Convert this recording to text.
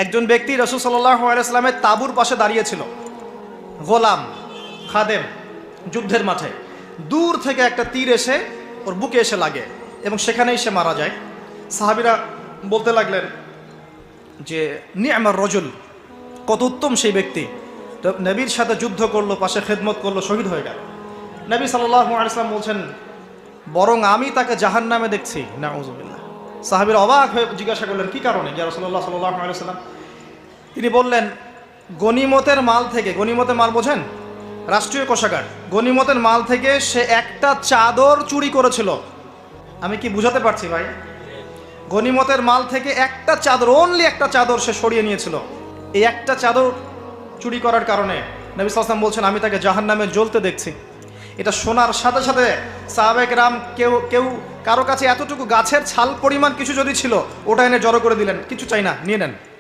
একজন ব্যক্তি রাসূল সাল্লাল্লাহু আলাইহি সাল্লামের তাঁবুর পাশে দাঁড়িয়েছিল, গোলাম, খাদেম, যুদ্ধের মাঠে। দূর থেকে একটা তীর এসে ওর বুকে এসে লাগে এবং সেখানেই সে মারা যায়। সাহাবীরা বলতে লাগলেন যে নি'মার রজুল, কত উত্তম সেই ব্যক্তি, তো নবীর সাথে যুদ্ধ করলো, পাশে খেদমত করলো, শহীদ হয়ে গেল। নবী সাল্লাল্লাহু আলাইহি সাল্লাম বলছেন, বরং আমি তাকে জাহান্নামে দেখছি। নাউযুবিল্লাহ। সাহাবীরা অবাক হয়ে জিজ্ঞাসা করলেন, কি কারণে ইয়া রাসূলুল্লাহ সাল্লাল্লাহু আলাইহি সাল্লাম? তিনি বললেন, গনিমতের মাল থেকে, গনিমতের মাল বোঝেন, রাষ্ট্রীয় কোষাগার, গনিমতের মাল থেকে সে একটা চাদর চুরি করেছিল। আমি কি বুঝাতে পারছি ভাই? গনিমতের মাল থেকে একটা চাদর, অনলি একটা চাদর সে সরিয়ে নিয়েছিল। এই একটা চাদর চুরি করার কারণে নবী সাল্লাল্লাহু আলাইহি ওয়াসাল্লাম বলছেন, আমি তাকে জাহান্নামে জ্বলতে দেখছি। এটা শোনার সাথে সাথে সাহাবায়ে কেরাম কেউ কারো কাছে এতটুকু গাছের ছাল পরিমাণ কিছু যদি ছিল, ওটা এনে জড়ো করে দিলেন, কিছু চাই না, নিয়ে নেন।